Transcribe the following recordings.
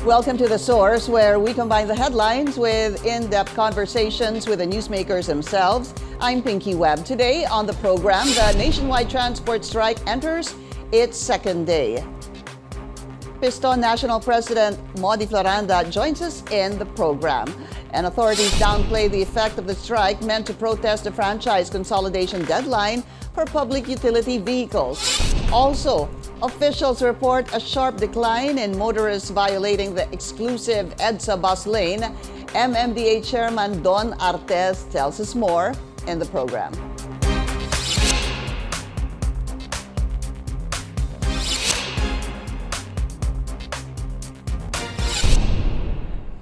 Welcome to The Source, where we combine the headlines with in-depth conversations with the newsmakers themselves. I'm Pinky Webb. Today on the program, the nationwide transport strike enters its second day. Piston National President Modi Floranda joins us in the program. And authorities downplay the effect of the strike meant to protest the franchise consolidation deadline for public utility vehicles. Also, officials report a sharp decline in motorists violating the exclusive EDSA bus lane. MMDA Chairman Don Artes tells us more in the program.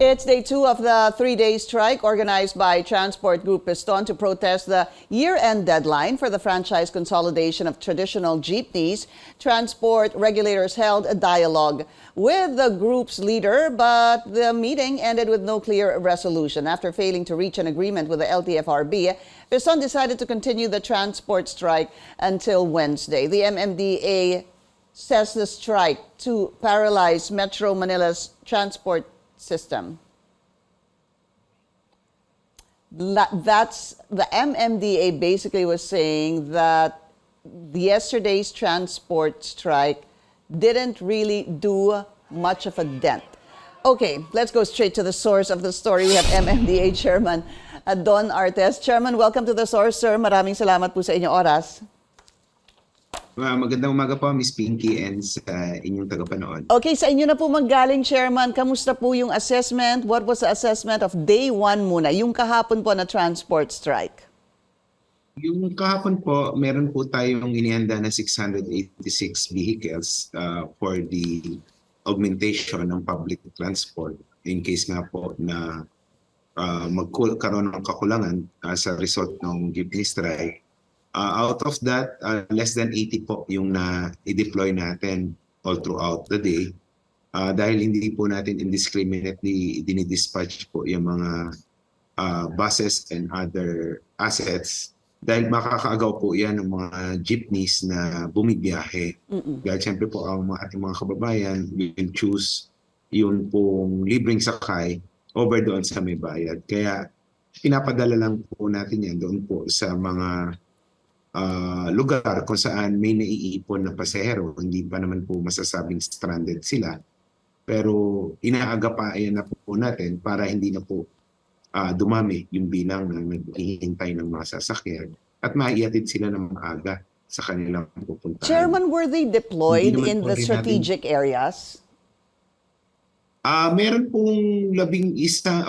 It's day 2 of the 3-day strike organized by Transport Group Piston to protest the year-end deadline for the franchise consolidation of traditional jeepneys. Transport regulators held a dialogue with the group's leader, but the meeting ended with no clear resolution. After failing to reach an agreement with the LTFRB, Piston decided to continue the transport strike until Wednesday. The MMDA says the strike to paralyze Metro Manila's transport system. That's the MMDA basically was saying that yesterday's transport strike didn't really do much of a dent. Okay, let's go straight to the source of the story. We have MMDA Chairman Don Artes. Chairman, welcome to the source, sir. Maraming salamat po sa inyong oras. Magandang umaga po, Miss Pinky, and sa inyong tagapanood. Okay, sa inyo na po manggaling, Chairman. Kamusta po yung assessment? What was the assessment of day 1 muna, yung kahapon po na transport strike? Yung kahapon po, meron po tayong inihanda na 686 vehicles for the augmentation ng public transport in case nga po na magkaroon ng kakulangan sa result ng jeepney strike. Out of that, less than 80 po yung na-deploy natin all throughout the day. Dahil hindi po natin indiscriminately dinidispatch po yung mga buses and other assets. Dahil makakaagaw po yan ng mga jeepneys na bumibiyahe. Dahil siyempre po ang ating mga kababayan will choose yun pong libreng sakay over doon sa may bayad. Kaya pinapadala lang po natin yan doon po sa mga lugar kung saan may naiipon na pasahero. Hindi pa naman po masasabing stranded sila. Pero inaagapayan na po natin para hindi na po dumami yung bilang na naghihintay ng mga sasakyan at maiatid sila ng maaga sa kanilang pupuntahan. Chairman, were they deployed in the strategic areas? Meron pong 11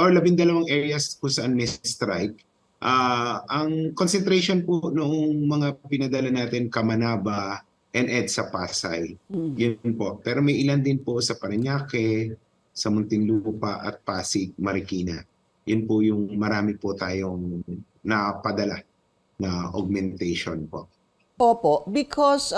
or 12 areas kung saan may strike. Ang concentration po noong mga pinadala natin, Kamanaba and EDSA Pasay, yun po. Pero may ilan din po sa Parañaque, sa Muntinlupa at Pasig, Marikina. Yun po yung marami po tayong napadala na augmentation po. Opo, because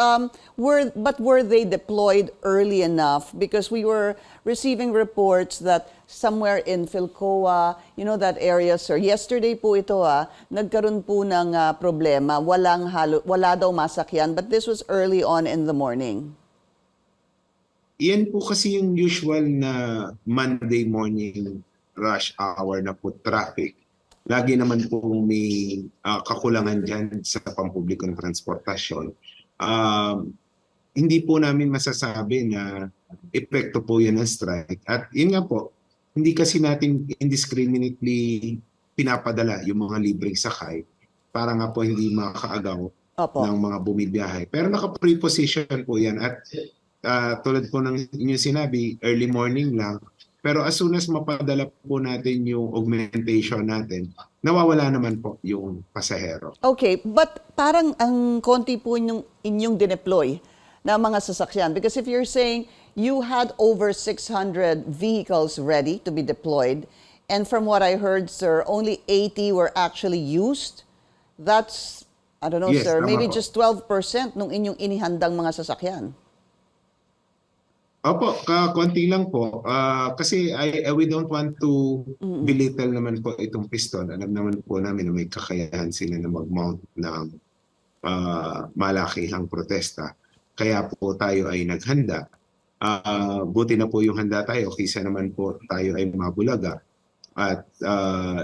were they deployed early enough? Because we were receiving reports that somewhere in Philcoa, you know that area, sir. Yesterday po ito nagkaroon po ng problema. Wala daw masakyan, but this was early on in the morning. Yan po kasi yung usual na Monday morning rush hour na po traffic. Lagi naman po may kakulangan dyan sa pampublikong transportasyon. Hindi po namin masasabi na epekto po yan ng strike. At yun nga po, hindi kasi natin indiscriminately pinapadala yung mga libreng sakay para nga po hindi makaagaw ng mga bumibiyahe. Pero naka-preposition po yan. At tulad po ng inyong sinabi, early morning lang. Pero as soon as mapadala po natin yung augmentation natin, nawawala naman po yung pasahero. Okay, but parang ang konti po inyong dineploy na mga sasakyan. Because if you're saying you had over 600 vehicles ready to be deployed, and from what I heard, sir, only 80 were actually used, that's, I don't know, yes, sir, maybe just 12% nung inyong inihandang mga sasakyan. Opo, konti lang po. Kasi we don't want to belittle naman po itong Piston. Alam naman po namin na may kakayahan sila na mag-mount ng malakihang protesta. Kaya po tayo ay naghanda. Buti na po yung handa tayo kaysa naman po tayo ay mabulaga at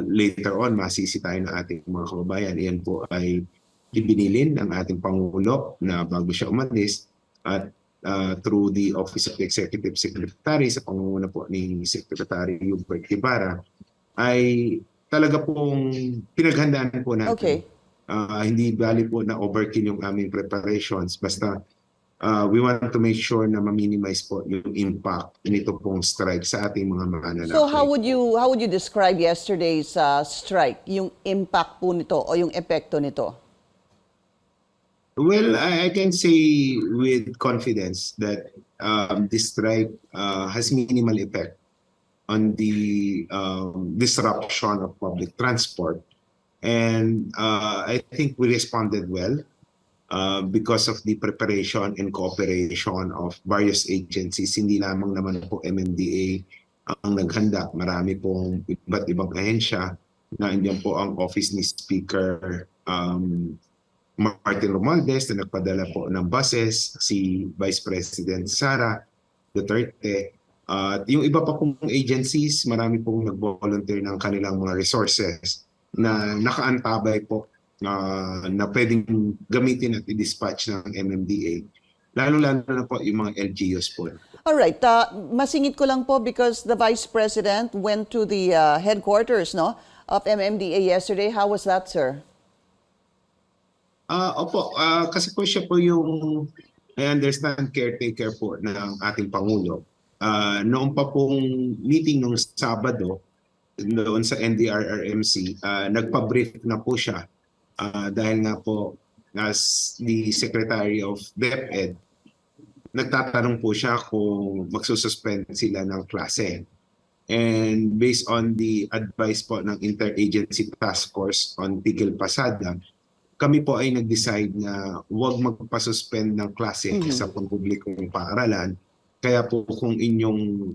later on masisi tayo ng ating mga kababayan. Iyan po ay ibinilin ng ating Pangulo na bago siya umalis at through the Office of the Executive Secretary sa pangunguna po ni Secretary Hubert Ibarra ay talaga pong pinaghandaan po natin. Okay. Hindi bali po na overkill yung aming preparations, basta we want to make sure na ma-minimize po yung impact nito pong strike sa ating mga mananakit. So how would you describe yesterday's strike, yung impact po nito o yung epekto nito? Well, I can say with confidence that this strike has minimal effect on the disruption of public transport. And I think we responded well because of the preparation and cooperation of various agencies. Hindi lamang naman po MMDA ang naghanda. Marami pong iba't ibang ahensya na andyan po ang office ni Speaker Martin Romualdez na nagpadala po ng buses, si Vice President Sara Duterte. At yung iba pa pong agencies, marami pong nag-volunteer ng kanilang mga resources na nakaantabay po na pwedeng gamitin at i-dispatch ng MMDA. Lalo-lalo na po yung mga LGUs po. Alright, masingit ko lang po because the Vice President went to the headquarters of MMDA yesterday. How was that, sir? Opo, kasi po siya po yung, I understand, caretaker po ng ating Pangulo. Noong pa pong meeting nung Sabado, doon sa NDRRMC, nagpa-brief na po siya dahil nga po as the Secretary of DepEd, nagtatanong po siya kung magsususpend sila ng klase. And based on the advice po ng Interagency Task Force on Tigil Pasada, kami po ay nag-decide na huwag magpasuspend ng klase sa pampublikong paaralan. Kaya po kung inyong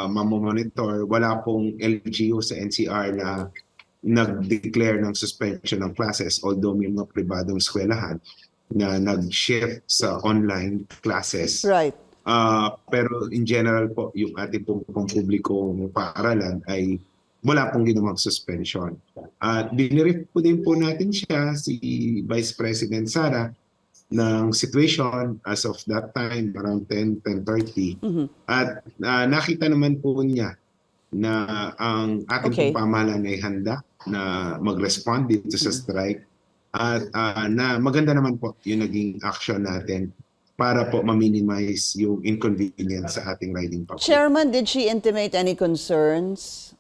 mamomonitor, wala pong LGU sa NCR na nag-declare ng suspension ng classes, although may mga pribadong eskwelahan na nag-shift sa online classes. Right. Pero in general po, yung ating pampublikong paaralan ay wala pong ginawang suspension. At binirif po din po natin siya, si Vice President Sara, ng situation as of that time, around 10:30. At nakita naman po niya na ang ating pamahalaan ay handa na mag-respond dito sa strike. At na maganda naman po yung naging action natin para po ma-minimize yung inconvenience sa ating riding public. Chairman, did she intimate any concerns?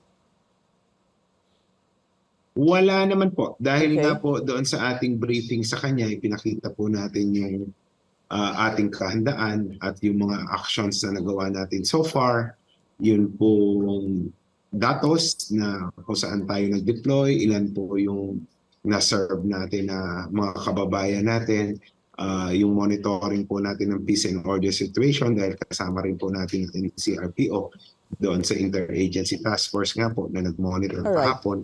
Wala naman po. Dahil nga po doon sa ating briefing sa kanya, ipinakita po natin yung ating kahandaan at yung mga actions na nagawa natin so far. Yun pong datos na kung saan tayo nag-deploy, ilan po yung na-serve natin na mga kababayan natin, yung monitoring po natin ng peace and order situation dahil kasama rin po natin ng CRPO doon sa Interagency Task Force nga po na nag-monitor kahapon.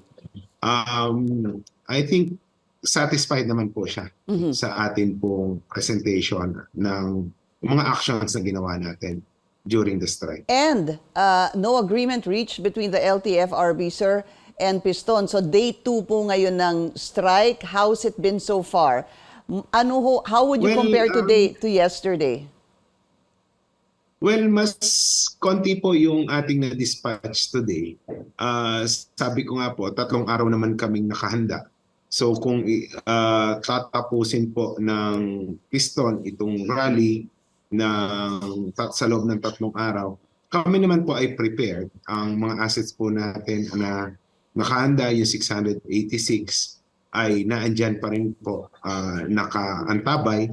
I think satisfied naman po siya sa atin pong presentation ng mga actions na ginawa natin during the strike. And no agreement reached between the LTFRB, sir, and Piston. So day 2 po ngayon ng strike. How's it been so far? How would you compare today to yesterday? Well, mas konti po yung ating na-dispatch today. Sabi ko nga po, 3 araw naman kaming nakahanda. So kung tatapusin po ng Piston itong rally sa loob ng 3 araw, kami naman po ay prepared. Ang mga assets po natin na nakahanda, yung 686, ay naandyan pa rin po, nakaantabay,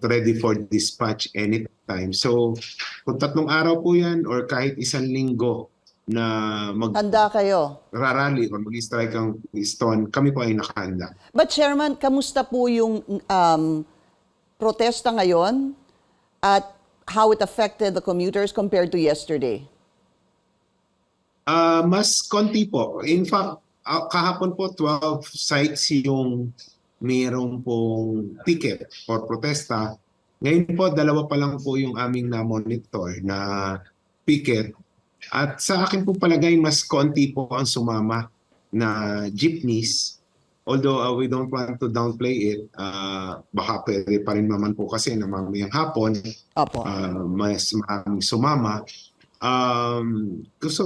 ready for dispatch anytime. So kung 3 araw po yan or kahit 1 linggo na handa kayo. Rarally or mag-strike ang Piston, kami po ay nakahanda. But Chairman, kamusta po yung protesta ngayon at how it affected the commuters compared to yesterday? Mas konti po. In fact, kahapon po 12 sites yung mayroong pong ticket or protesta. Ngayon po, dalawa pa lang po yung aming na-monitor na picket. At sa akin po palagay, mas konti po ang sumama na jeepneys. Although we don't want to downplay it, baka pwede pa rin naman po kasi na mamayang hapon, Opo. mas maraming sumama. So,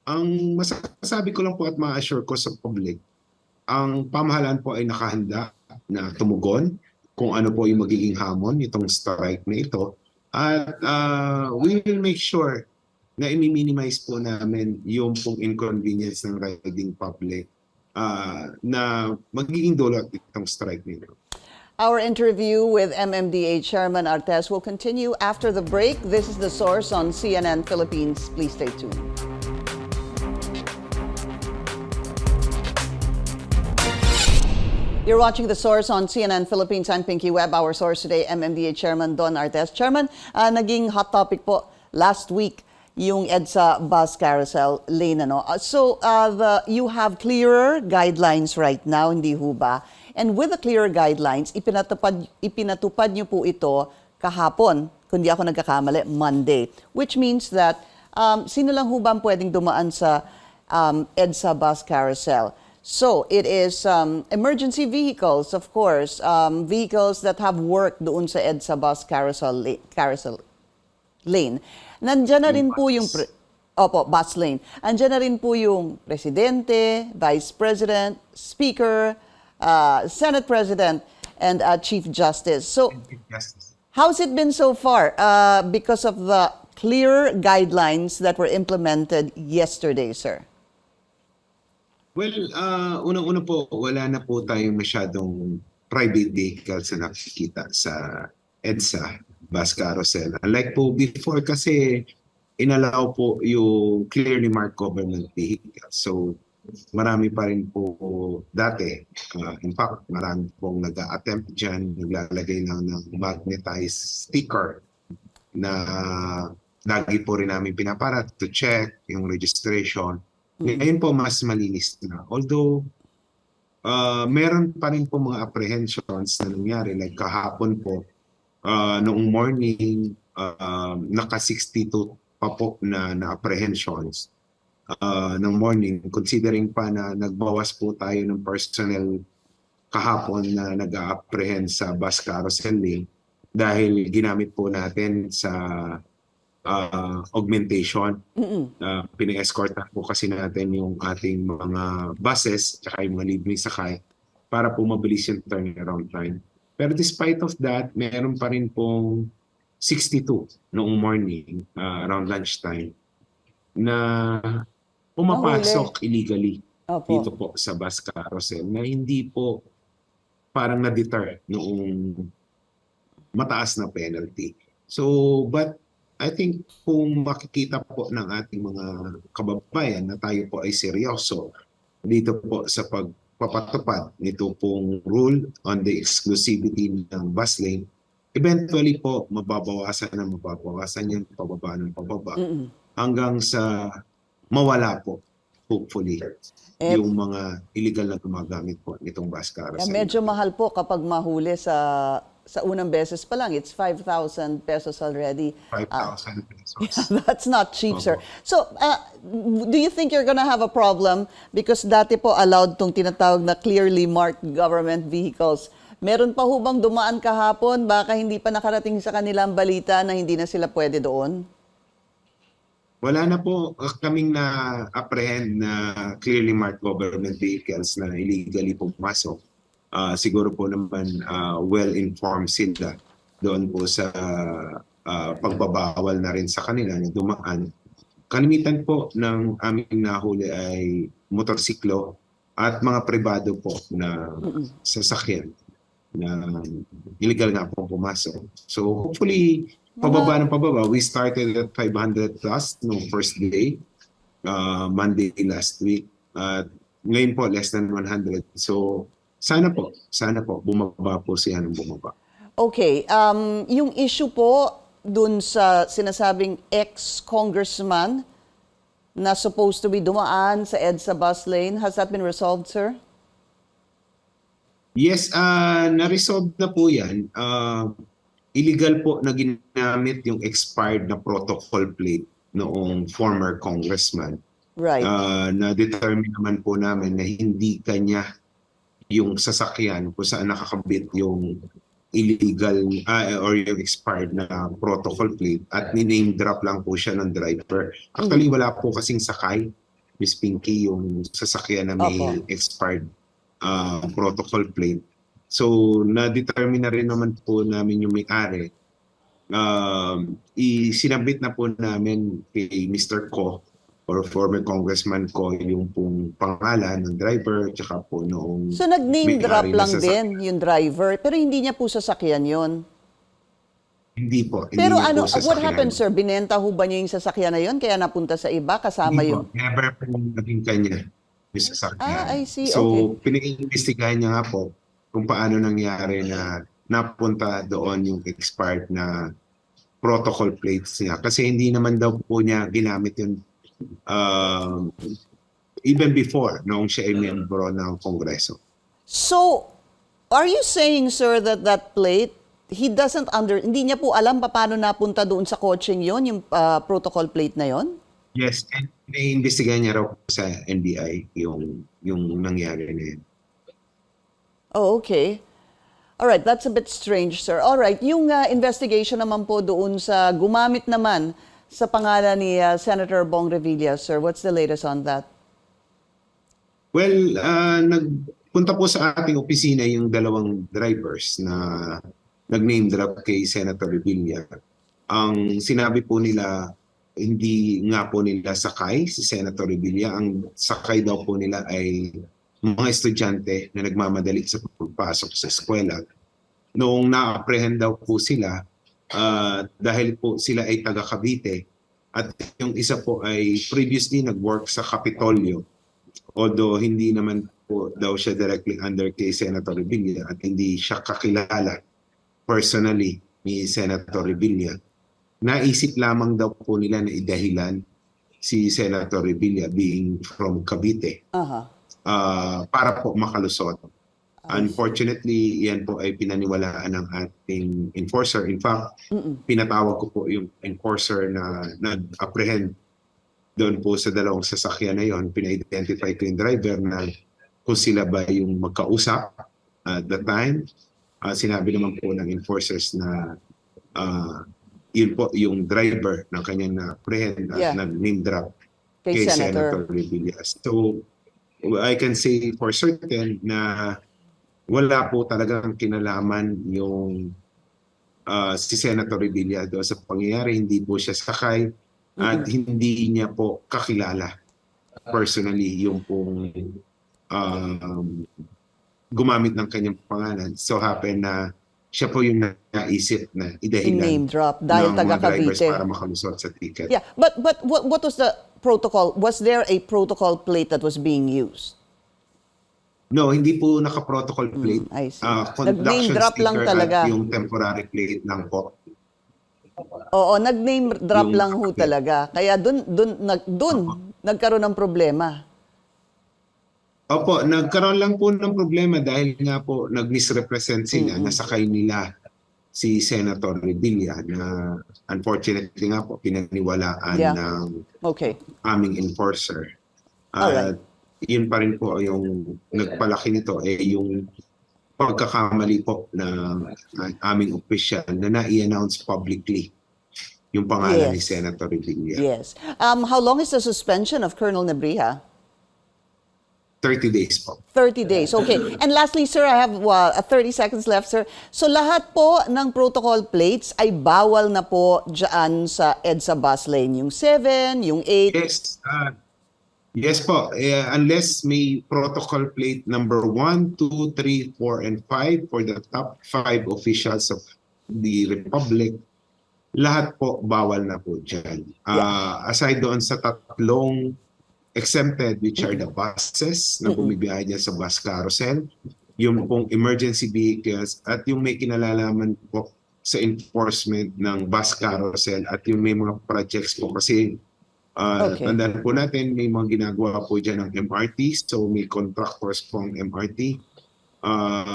ang masasabi ko lang po at ma-assure ko sa public, ang pamahalaan po ay nakahanda na tumugon kung ano po yung magiging hamon itong strike na ito. At we will make sure na i-minimize po namin yung pong inconvenience ng riding public na magiging dulot itong strike nito. Our interview with MMDA Chairman Artes will continue after the break. This is The Source on CNN Philippines. Please stay tuned. You're watching The Source on CNN Philippines. I'm Pinky Webb. Our source today, MMDA Chairman Don Artes. Chairman, naging hot topic po last week yung EDSA bus carousel lane. You have clearer guidelines right now, hindi ho ba? And with the clearer guidelines, ipinatupad niyo po ito kahapon, kundi ako nagkakamali, Monday. Which means that sino lang ho ba ang pwedeng dumaan sa EDSA bus carousel? So it is emergency vehicles, of course, vehicles that have worked doon sa EDSA bus carousel lane. Nandiyan na rin po yung bus lane. Nandiyan na rin po yung presidente, vice president, speaker, Senate president, and Chief Justice. So how's it been so far because of the clear guidelines that were implemented yesterday, sir? Well, unang-una po, wala na po tayong masyadong private vehicles na nakikita sa EDSA bus carousel. Unlike po before kasi inallow po yung clearly marked government vehicles. So marami pa rin po dati. In fact, marami pong nag-a-attempt dyan, naglalagay lang ng magnetized sticker na lagi po rin namin pinaparat to check yung registration. Ngayon po mas malinis na. Although meron pa rin po mga apprehensions na nangyari. Like kahapon po, noong morning, naka-62 pa po na apprehensions ng morning. Considering pa na nagbawas po tayo ng personnel kahapon na nag-a-apprehend sa bus carousel lane dahil ginamit po natin sa augmentation. Pina-escortan po kasi natin yung ating mga buses at yung mga libreng sakay para po mabilis yung turnaround time. Pero despite of that, meron pa rin pong 62 noong morning around lunchtime na pumapasok illegally dito po sa bus carousel na hindi po parang na-deter noong mataas na penalty. So, but I think kung makikita po ng ating mga kababayan na tayo po ay seryoso dito po sa pagpapatupad nito pong rule on the exclusivity ng bus lane, eventually po mababawasan yan pababa ng pababa hanggang sa mawala po, hopefully, yung mga illegal na gumagamit po nitong bus carousel. Medyo mahal po kapag mahuli sa unang beses pa lang. It's 5,000 pesos already. 5,000 pesos. That's not cheap, sir. So, do you think you're gonna have a problem because dati po allowed tong tinatawag na clearly marked government vehicles? Meron pa ho bang dumaan kahapon? Baka hindi pa nakarating sa kanilang balita na hindi na sila pwede doon? Wala na po kaming na-apprehend na clearly marked government vehicles na illegally pumasok. Siguro po naman well-informed sila doon po sa pagbabawal na rin sa kanila na dumaan. Kalimitan po ng aming nahuli ay motorsiklo at mga pribado po na sasakyan na illegal nga po pumasok. So hopefully, pababa ng pababa. We started at 500 plus no first day, Monday last week. Ngayon po, less than 100. So sana po, bumaba po siya ng bumaba. Okay, yung issue po dun sa sinasabing ex-congressman na supposed to be dumaan sa EDSA bus lane, has that been resolved, sir? Yes, na-resolve na po yan. illegal po na ginamit yung expired na protocol plate noong former congressman. Right. Na-determine naman po namin na hindi kanya yung sasakyan kung saan nakakabit yung illegal or yung expired na protocol plate at ni-name drop lang po siya ng driver. Actually, wala po kasing sakay, Miss Pinky, yung sasakyan na may expired protocol plate. So, na-determine na rin naman po namin yung may-ari. Isinabit na po namin kay Mr. Ko or former Congressman Ko yung pong pangalan ng driver tsaka po noong So nag-name drop may-ari na lang din yung driver, pero hindi niya po sasakyan yon. Hindi po. Hindi Pero niya ano, po sasakyan. what happened, sir? Binenta ho ba niya yung sasakyan na yon kaya napunta sa iba kasama Hindi yung... po. Never po naging kanya yung sasakyan. I see. So, Okay. pinag-iimbestigahan niya nga po kung paano nangyari na napunta doon yung expired na protocol plates niya. Kasi hindi naman daw po niya ginamit yun even before noong siya ay miyembro ng Kongreso. So, are you saying, sir, that that plate, hindi niya po alam paano napunta doon sa coaching yon, yung protocol plate na yon? Yes, and naiimbestigahan niya raw po sa NBI yung nangyari na yun. Oh, okay. All right, that's a bit strange, sir. All right, yung investigation naman po doon sa gumamit naman sa pangalan ni Senator Bong Revilla, sir. What's the latest on that? Well, nagpunta po sa ating opisina yung dalawang drivers na nag-name drop kay Senator Revilla. Ang sinabi po nila, hindi nga po nila sakay si Senator Revilla. Ang sakay daw po nila ay mga estudyante na nagmamadali sa pagpasok sa eskwela. Noong na-apprehend daw po sila, dahil po sila ay taga Cavite at yung isa po ay previously nag-work sa Kapitolyo, although hindi naman po daw siya directly under kay Senator Revilla at hindi siya kakilala personally ni Senator Revilla. Naisip lamang daw po nila na idahilan si Senator Revilla being from Cavite para po makalusot. Unfortunately, yan po ay pinaniwalaan ng ating enforcer. In fact, pinatawag ko po yung enforcer na nag-apprehend doon po sa dalawang sasakyan na yon. Pina-identify ko yung driver na kung sila ba yung magkausap at the time. Sinabi naman po ng enforcers na yun po yung driver ng kanyang na-apprehend at nag-name drop kay Senator Revilla. So, I can say for certain na wala po talagang kinalaman yung si Senator Revilla doon sa pangyayari. Hindi po siya sakay at hindi niya po kakilala personally yung pong gumamit ng kanyang pangalan. So happen na siya po yung naisip na idahilan name drop dahil ng taga mga drivers Cavite. para makalusot sa ticket. Yeah, but what was the protocol? Was there a protocol plate that was being used? No, hindi po naka-protocol plate. I see. Conduction Nag-name drop lang sticker talaga. at yung temporary plate lang po. Oo, nag-name drop Yung lang ho plate. talaga. Kaya dun nagkaroon ng problema. Opo, nagkaroon lang po ng problema dahil nga po nag-misrepresent sila, nasakay nila si Senator Revilla na unfortunately nga po pinaniwalaan ng aming enforcer. Alright. Yun pa rin po yung nagpalaki nito yung pagkakamali po ng aming opisyal na na-i-announce publicly yung pangalan ni Senator Revilla. Yes. How long is the suspension of Colonel Nebrija? 30 days po. 30 days. Okay. And lastly, sir, I have 30 seconds left, sir. So lahat po ng protocol plates ay bawal na po dyan sa EDSA bus lane. Yung 7, yung 8. Yes. Yes po. Unless may protocol plate number 1, 2, 3, 4, and 5 for the top 5 officials of the Republic, lahat po bawal na po dyan. Aside doon sa tatlong exempted, which are the buses na bumibiyahe dyan sa bus carousel, yung pong emergency vehicles, at yung may kinalalaman po sa enforcement ng bus carousel at yung may mga projects po kasi tandaan po natin may mga ginagawa po dyan ng MRT, so may contractors po ang MRT.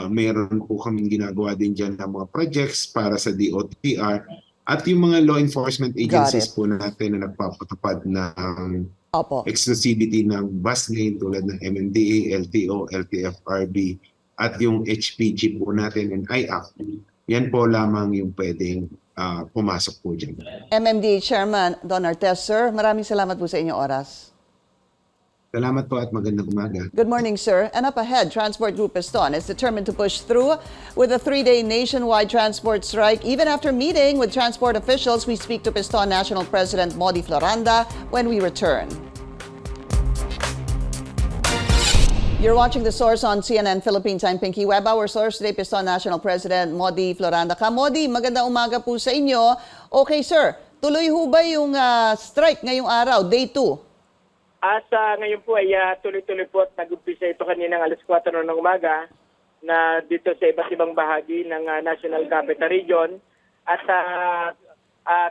Meron po kaming ginagawa din dyan ng mga projects para sa DOTR at yung mga law enforcement agencies it. po natin na nagpapatupad ng Opo. exclusivity ng bus lane tulad ng MMDA, LTO, LTFRB at yung HPG po natin and IAC. Yan po lamang yung pwedeng pumasok po dyan. MMDA Chairman Don Artes, sir, maraming salamat po sa inyong oras. Salamat po at magandang umaga. Good morning, sir. And up ahead, Transport Group Piston is determined to push through with a 3-day nationwide transport strike. Even after meeting with transport officials, we speak to Piston National President Modi Floranda when we return. You're watching The Source on CNN Philippines. I'm Pinky Webb. Our source today, Piston National President Modi Floranda. Modi, magandang umaga po sa inyo. Okay, sir. Tuloy ho ba yung strike ngayong araw, day 2? Ngayon po ay tuloy-tuloy po at nag-umpisa ito kaninang alas 4 ng umaga na dito sa iba't ibang bahagi ng National Capital Region at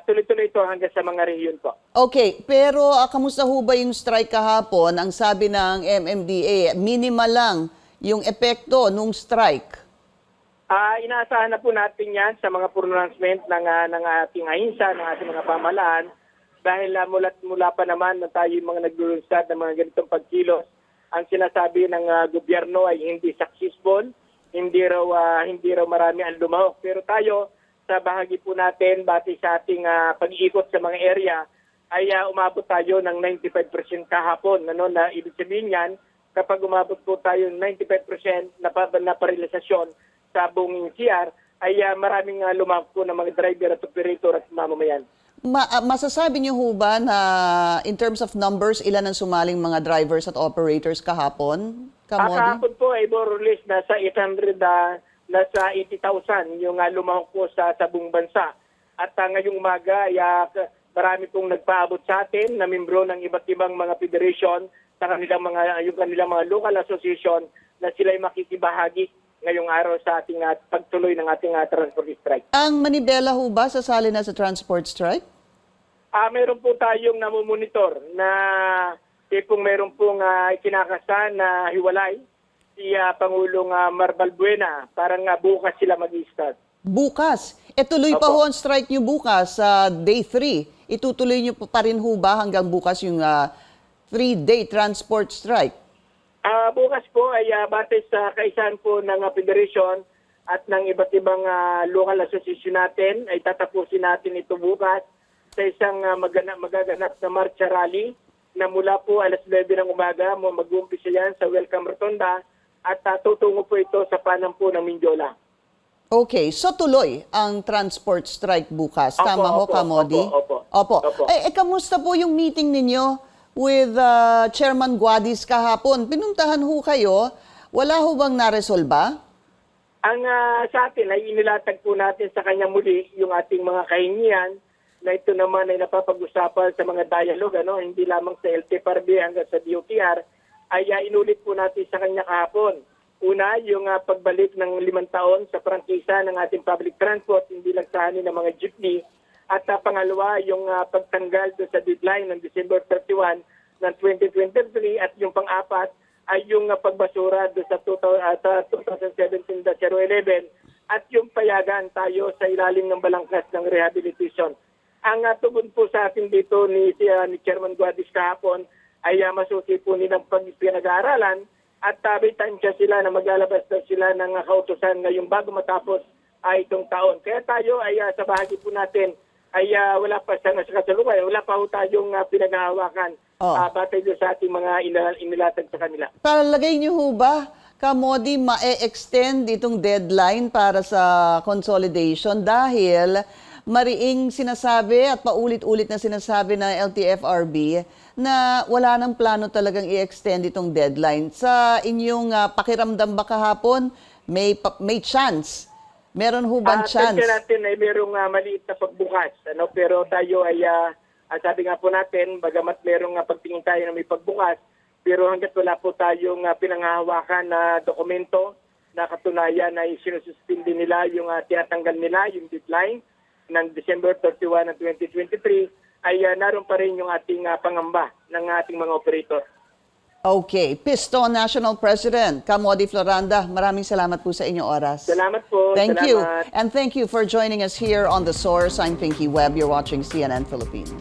tuloy-tuloy ito hanggang sa mga rehiyon po. Okay, pero kamusta ho ba yung strike kahapon? Ang sabi ng MMDA, minimal lang yung epekto nung strike. Inaasahan na po natin yan sa mga pronouncement ng ating ahensya, ng ating mga pamahalaan. Dahil mula pa naman na tayo yung mga naglulunsad ng mga ganitong pagkilos, ang sinasabi ng gobyerno ay hindi successful, hindi raw marami ang lumahok. Pero tayo, sa bahagi po natin, batay sa ating pag-iikot sa mga area, ay umabot tayo ng 95% kahapon. Na ibig sabihin yan, kapag umabot po tayo ng 95% na parilisasyon sa buong NCR, ay maraming lumahok po ng mga driver at operator at mamamayan. Masasabi niyo ho ba na in terms of numbers, ilan ang sumaling mga drivers at operators kahapon? Kahapon po ay more or less nasa 80,000 yung lumahok po sa buong bansa. At ngayong umaga ay marami pong nagpaabot sa atin na membro ng iba't ibang mga federation sa kanilang mga local association na sila ay makikibahagi ngayong araw sa ating pagtuloy ng ating transport strike. Ang Manibela ho ba sasali na sa transport strike? Meron po tayong namumonitor na tipong meron pong ikinakasa na hiwalay si Pangulong Marbal Buena. Parang bukas sila mag-i-start. Bukas? Tuloy pa ho ang strike nyo bukas sa day 3. Itutuloy nyo pa rin ho ba hanggang bukas yung 3-day transport strike? Bukas po ay batay sa kaisahan po ng federation at ng iba't ibang local association natin ay tatapusin natin ito bukas sa isang magaganap na marcha rally na mula po alas 9 ng umaga mag-uumpisa yan sa Welcome Rotonda at tutungo po ito sa panampo ng Mindiola. Okay, so tuloy ang transport strike bukas. Tama ho, Kamodi? Opo. Kamusta po yung meeting ninyo with Chairman Guadis kahapon? Pinuntahan ho kayo. Wala ho bang naresolba? Ang sa atin ay inilatag po natin sa kanya muli yung ating mga kahingian na ito naman ay napapag-usapan sa mga dialogue, hindi lamang sa LTFRB hanggang sa DOTR, ay inulit po natin sa kanya kahapon. Una, yung pagbalik ng 5 taon sa prangkisa ng ating public transport, hindi lang sa hanin ng mga jeepney. At pangalawa, yung pagtanggal sa deadline ng December 31 ng 2023 at yung pang-apat ay yung pagbasura sa 2017-011 at yung payagan tayo sa ilalim ng balangkas ng rehabilitation. Ang tugon po sa atin dito ni Chairman Guadis kahapon ay masusi po nilang pinag-aaralan at tabi-tansya sila na maglalabas na sila ng kautusan ngayong bago matapos itong taon. Kaya tayo ay sa bahagi po natin ay wala pa sa kasalukuyan, wala pa po tayong pinaghahawakan batay doon sa ating mga inilatag sa kanila. Palagay niyo ho ba, Kamodi, ma-extend itong deadline para sa consolidation dahil mariing sinasabi at paulit-ulit na sinasabi ng LTFRB na wala nang plano talagang i-extend itong deadline. Sa inyong pakiramdam ba kahapon, may chance? Meron ho bang chance? Sa natin ay merong maliit na pagbukas. Pero tayo ay, sabi nga po natin, bagamat merong pagtingin tayo na may pagbukas, pero hanggat wala po tayong pinanghahawakan na dokumento na katunayan na sinususpindi nila yung tinatanggal nila, yung deadline ng December 31 ng 2023, ay naroon pa rin yung ating pangamba ng ating mga operator. Okay, Piston National President Camody Floranda, maraming salamat po sa inyong oras. Salamat po. Thank you. Salamat. And thank you for joining us here on The Source. I'm Pinky Webb. You're watching CNN Philippines.